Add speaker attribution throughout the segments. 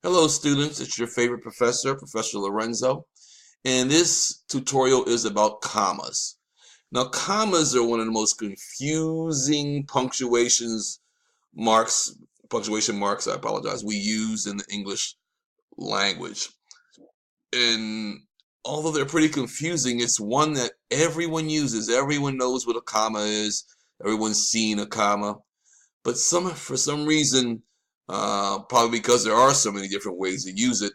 Speaker 1: Hello students, it's your favorite professor, Professor Lorenzo, and this tutorial is about commas. Now commas are one of the most confusing punctuation marks, I apologize, we use in the English language. And although they're pretty confusing, it's one that everyone uses. Everyone knows what a comma is. Everyone's seen a comma. But for some reason, probably because there are so many different ways to use it,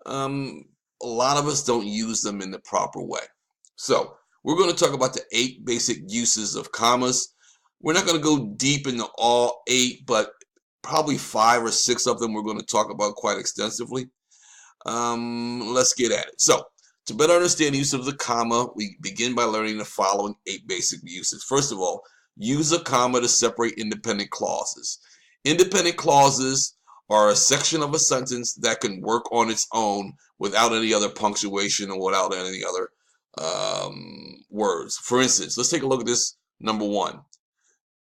Speaker 1: um, a lot of us don't use them in the proper way. So we're going to talk about the 8 basic uses of commas. We're not going to go deep into all 8, but probably 5 or 6 of them we're going to talk about quite extensively. Let's get at it. So to better understand the use of the comma, we begin by learning the following 8 basic uses. First of all, use a comma to separate independent clauses. Independent clauses are a section of a sentence that can work on its own without any other punctuation or without any other words. For instance, let's take a look at this number 1.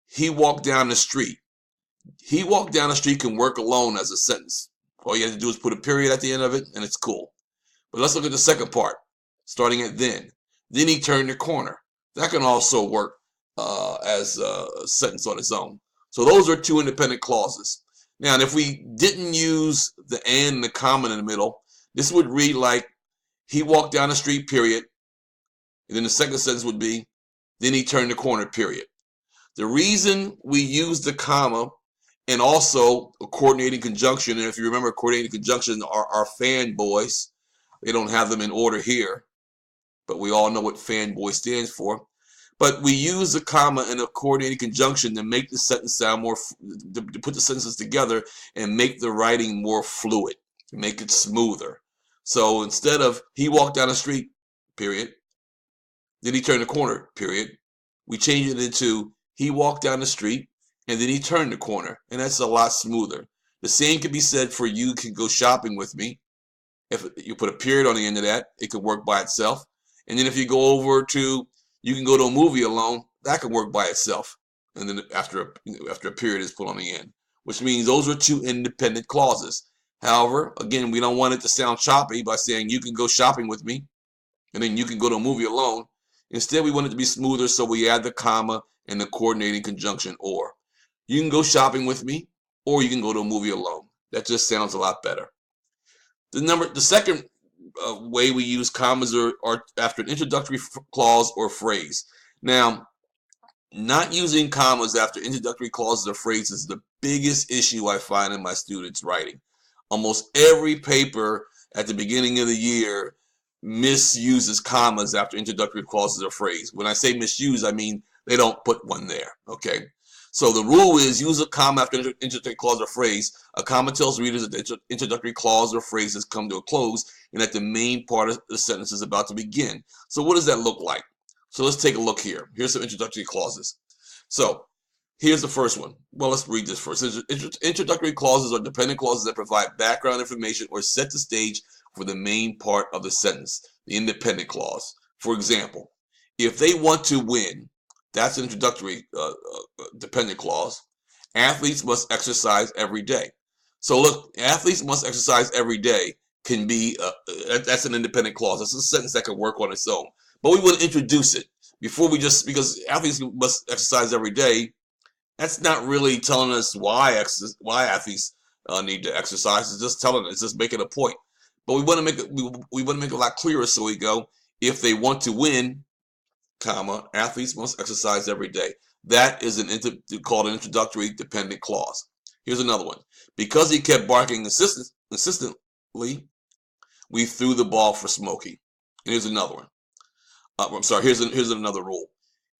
Speaker 1: He walked down the street. He walked down the street can work alone as a sentence. All you have to do is put a period at the end of it, and it's cool. But let's look at the second part, starting at then. Then he turned the corner. That can also work as a sentence on its own. So those are 2 independent clauses. Now, if we didn't use the and the comma in the middle, this would read like, he walked down the street, period. And then the second sentence would be, then he turned the corner, period. The reason we use the comma and also a coordinating conjunction, and if you remember, coordinating conjunctions are fanboys. They don't have them in order here, but we all know what fanboy stands for. But we use a comma and a coordinating conjunction to make the sentence sound more, to put the sentences together and make the writing more fluid, to make it smoother. So instead of he walked down the street, period, then he turned the corner, period, we change it into he walked down the street and then he turned the corner, and that's a lot smoother. The same can be said for you can go shopping with me. If you put a period on the end of that, it could work by itself. And then if you go over to you can go to a movie alone, that could work by itself. And then after a period is put on the end, which means those are 2 independent clauses. However, again, we don't want it to sound choppy by saying you can go shopping with me, and then you can go to a movie alone. Instead, we want it to be smoother, so we add the comma and the coordinating conjunction or. You can go shopping with me, or you can go to a movie alone. That just sounds a lot better. The second way we use commas are after an introductory clause or phrase. Now, not using commas after introductory clauses or phrases is the biggest issue I find in my students' writing. Almost every paper at the beginning of the year misuses commas after introductory clauses or phrase. When I say misuse, I mean they don't put one there, okay? So the rule is use a comma after introductory clause or phrase. A comma tells readers that the introductory clause or phrase has come to a close and that the main part of the sentence is about to begin. So what does that look like? So let's take a look here. Here's some introductory clauses. So here's the first one. Well, let's read this first. Introductory clauses are dependent clauses that provide background information or set the stage for the main part of the sentence, the independent clause. For example, if they want to win, that's an introductory dependent clause. Athletes must exercise every day. So look, athletes must exercise every day can be, that's an independent clause. That's a sentence that can work on its own. But we want to introduce it before we just, because athletes must exercise every day, that's not really telling us why athletes need to exercise. It's just telling us, it's just making a point. But we want to make it, we want to make it a lot clearer. So we go, if they want to win, comma, athletes must exercise every day. That is called an introductory dependent clause. Here's another one. Because he kept barking insistently, we threw the ball for Smokey. And here's another one. I'm sorry, here's another rule.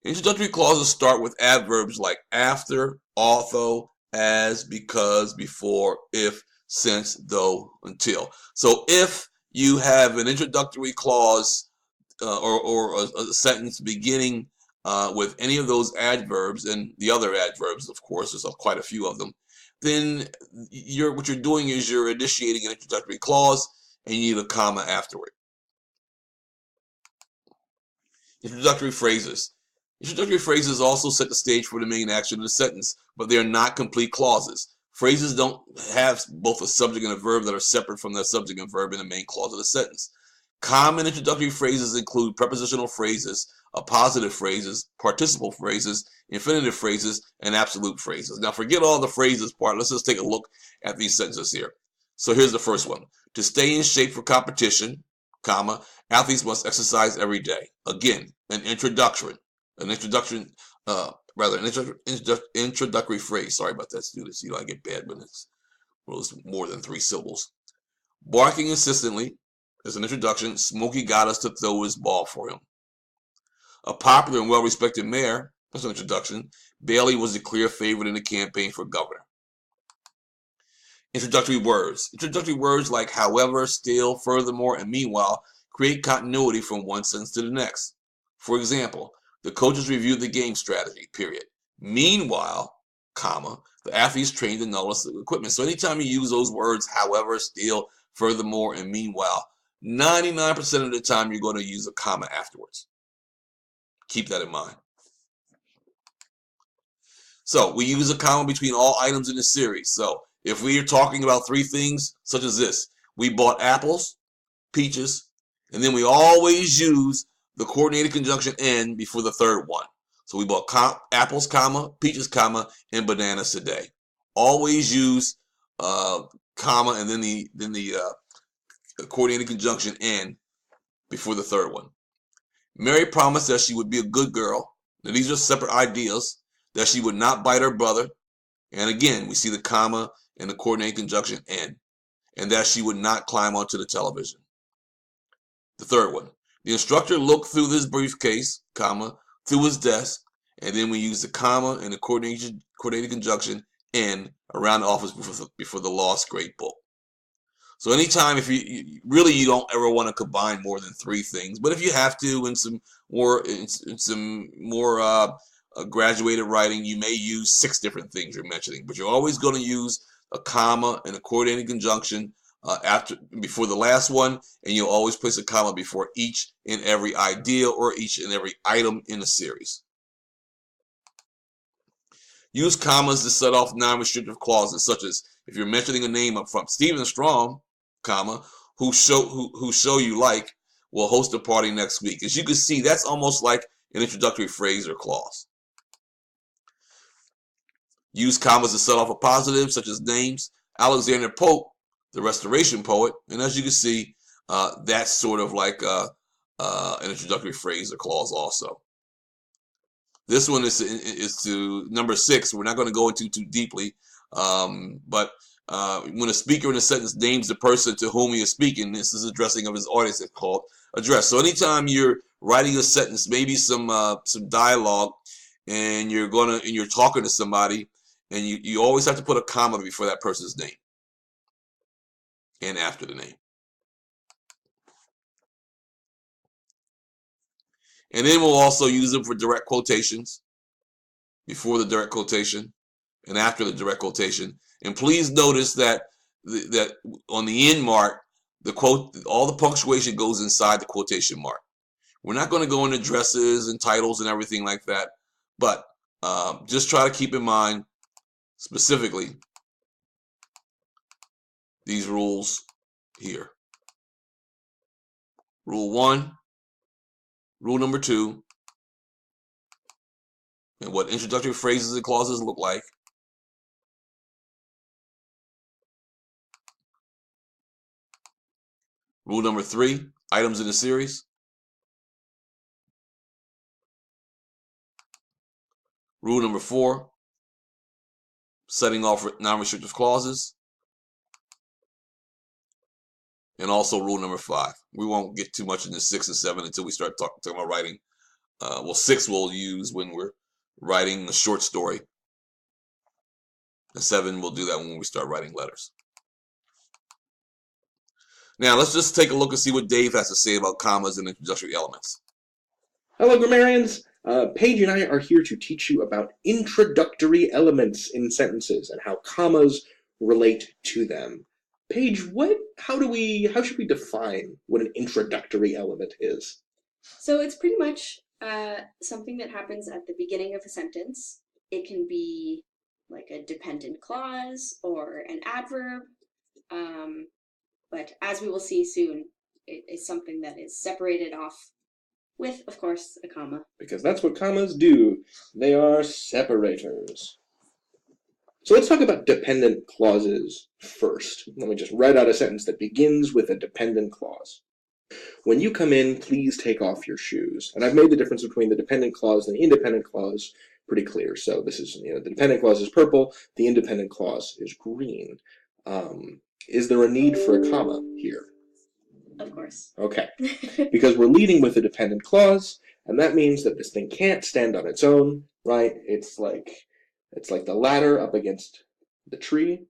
Speaker 1: Introductory clauses start with adverbs like after, although, as, because, before, if, since, though, until. So if you have an introductory clause or a sentence beginning with any of those adverbs and the other adverbs, of course, there's quite a few of them, then what you're doing is you're initiating an introductory clause and you need a comma afterward. Introductory phrases. Introductory phrases also set the stage for the main action of the sentence, but they are not complete clauses. Phrases don't have both a subject and a verb that are separate from their subject and verb in the main clause of the sentence. Common introductory phrases include prepositional phrases, appositive phrases, participle phrases, infinitive phrases, and absolute phrases. Now forget all the phrases part. Let's just take a look at these sentences here. So here's the first one. To stay in shape for competition, comma, athletes must exercise every day. Again, an introductory phrase. Sorry about that, students. I get bad when it's more than 3 syllables. Barking insistently is an introduction. Smokey got us to throw his ball for him. A popular and well-respected mayor, that's an introduction. Bailey was a clear favorite in the campaign for governor. Introductory words. Introductory words like however, still, furthermore, and meanwhile create continuity from one sentence to the next. For example, the coaches reviewed the game strategy, period. Meanwhile, comma, the athletes trained to notice the equipment. So anytime you use those words, however, still, furthermore, and meanwhile, 99% of the time you're going to use a comma afterwards. Keep that in mind. So we use a comma between all items in the series. So if we are talking about 3 things, such as this, we bought apples, peaches, and then we always use the coordinated conjunction and before the third one. So we bought apples, comma, peaches, comma, and bananas today. Always use comma and then the coordinated conjunction and before the third one. Mary promised that she would be a good girl. Now these are separate ideas. That she would not bite her brother. And again, we see the comma and the coordinated conjunction and that she would not climb onto the television. The third one. The instructor looked through this briefcase, comma, through his desk, and then we use the comma and the coordinated conjunction and around the office before the lost great book. So anytime, if you don't ever want to combine more than 3 things, but if you have to in some more graduated writing, you may use 6 different things you're mentioning, but you're always going to use a comma and a coordinated conjunction before the last one, and you'll always place a comma before each and every idea or each and every item in the series. Use commas to set off non-restrictive clauses, such as if you're mentioning a name up front. Stephen Strong, comma, who show you like, will host a party next week. As you can see, that's almost like an introductory phrase or clause. Use commas to set off a positive, such as names. Alexander Pope, the Restoration poet, and as you can see, that's sort of like an introductory phrase or clause also. This one is to number 6. We're not going to go into too deeply, but when a speaker in a sentence names the person to whom he is speaking, this is addressing of his audience. It's called address. So anytime you're writing a sentence, maybe some dialogue, and you're talking to somebody, and you always have to put a comma before that person's name and after the name. And then we'll also use them for direct quotations, before the direct quotation and after the direct quotation. And please notice that on the end mark, all the punctuation goes inside the quotation mark. We're not going to go into addresses and titles and everything like that, but just try to keep in mind specifically these rules here. Rule 1, rule number 2, and what introductory phrases and clauses look like. Rule number 3, items in the series. Rule number 4, setting off non-restrictive clauses. And also rule number 5. We won't get too much into 6 and 7 until we start talking about writing. 6 we'll use when we're writing a short story. And 7 we'll do that when we start writing letters. Now let's just take a look and see what Dave has to say about commas and introductory elements.
Speaker 2: Hello, grammarians. Paige and I are here to teach you about introductory elements in sentences and how commas relate to them. Paige, how should we define what an introductory element is?
Speaker 3: So it's pretty much something that happens at the beginning of a sentence. It can be like a dependent clause or an adverb. But as we will see soon, it is something that is separated off with, of course, a comma.
Speaker 2: Because that's what commas do. They are separators. So let's talk about dependent clauses first. Let me just write out a sentence that begins with a dependent clause. When you come in, please take off your shoes. And I've made the difference between the dependent clause and the independent clause pretty clear. So this is, the dependent clause is purple, the independent clause is green. Is there a need for a comma here?
Speaker 3: Of course.
Speaker 2: Okay, because we're leading with a dependent clause, and that means that this thing can't stand on its own, right? It's like the ladder up against the tree.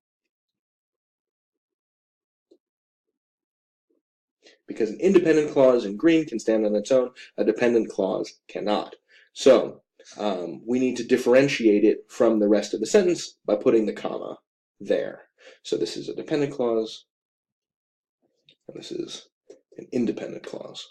Speaker 2: Because an independent clause in green can stand on its own, a dependent clause cannot. So we need to differentiate it from the rest of the sentence by putting the comma there. So this is a dependent clause, and this is an independent clause.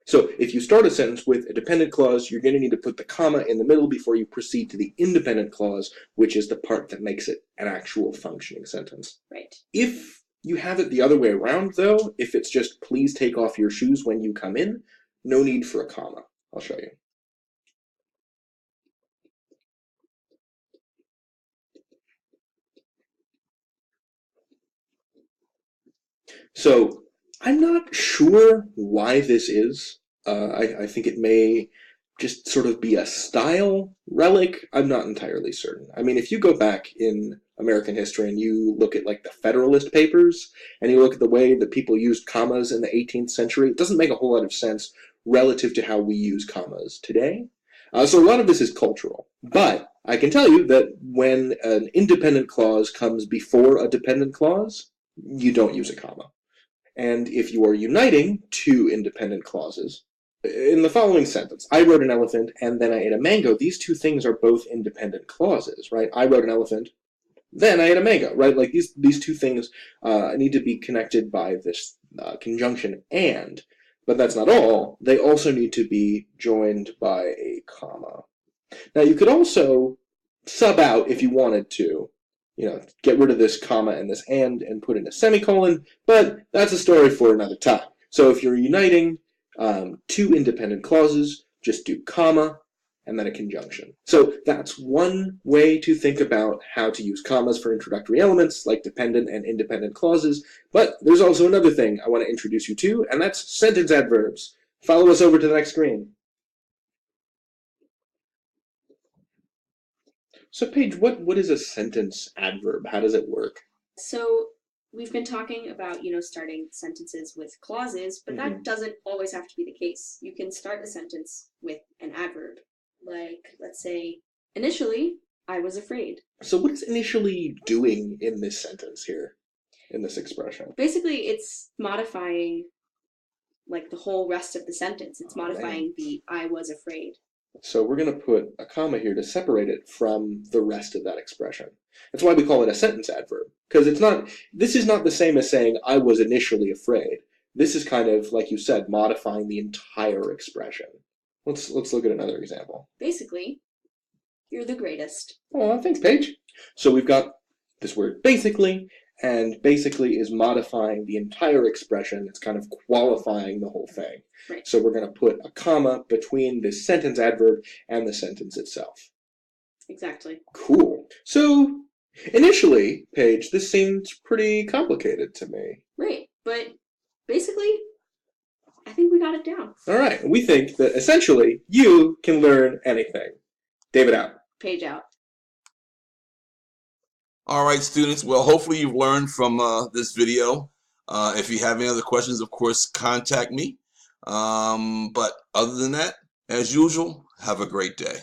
Speaker 2: So if you start a sentence with a dependent clause, you're going to need to put the comma in the middle before you proceed to the independent clause, which is the part that makes it an actual functioning sentence.
Speaker 3: Right.
Speaker 2: If you have it the other way around, though, if it's just please take off your shoes when you come in, no need for a comma. I'll show you. So I'm not sure why this is. I think it may just sort of be a style relic. I'm not entirely certain. I mean, if you go back in American history and you look at like the Federalist Papers and you look at the way that people used commas in the 18th century, it doesn't make a whole lot of sense relative to how we use commas today. So a lot of this is cultural. But I can tell you that when an independent clause comes before a dependent clause, you don't use a comma. And if you are uniting two independent clauses, in the following sentence, I rode an elephant and then I ate a mango, these two things are both independent clauses, right? I rode an elephant, then I ate a mango, right? Like these two things need to be connected by this conjunction and, but that's not all. They also need to be joined by a comma. Now you could also sub out if you wanted to, get rid of this comma and this and put in a semicolon, but that's a story for another time. So if you're uniting two independent clauses, just do comma and then a conjunction. So that's one way to think about how to use commas for introductory elements like dependent and independent clauses, but there's also another thing I want to introduce you to, and that's sentence adverbs. Follow us over to the next screen. So Paige, what is a sentence adverb? How does it work?
Speaker 3: So we've been talking about, starting sentences with clauses, but that doesn't always have to be the case. You can start a sentence with an adverb. Like, let's say, initially, I was afraid.
Speaker 2: So what is initially doing in this sentence here, in this expression?
Speaker 3: Basically, it's modifying, like, the whole rest of the sentence. It's modifying the I was afraid.
Speaker 2: So we're going to put a comma here to separate it from the rest of that expression. That's why we call it a sentence adverb. Because this is not the same as saying, I was initially afraid. This is kind of, like you said, modifying the entire expression. Let's look at another example.
Speaker 3: Basically, you're the greatest.
Speaker 2: Oh, thanks, Paige. So we've got this word basically, and basically is modifying the entire expression. It's kind of qualifying the whole thing.
Speaker 3: Right.
Speaker 2: So we're going to put a comma between this sentence adverb and the sentence itself.
Speaker 3: Exactly.
Speaker 2: Cool. So initially, Paige, this seemed pretty complicated to me.
Speaker 3: Right, but basically, I think we got it down.
Speaker 2: All right. We think that essentially you can learn anything. David out.
Speaker 3: Paige out.
Speaker 1: All right, students. Well, hopefully you've learned from this video. If you have any other questions, of course, contact me. But other than that, as usual, have a great day.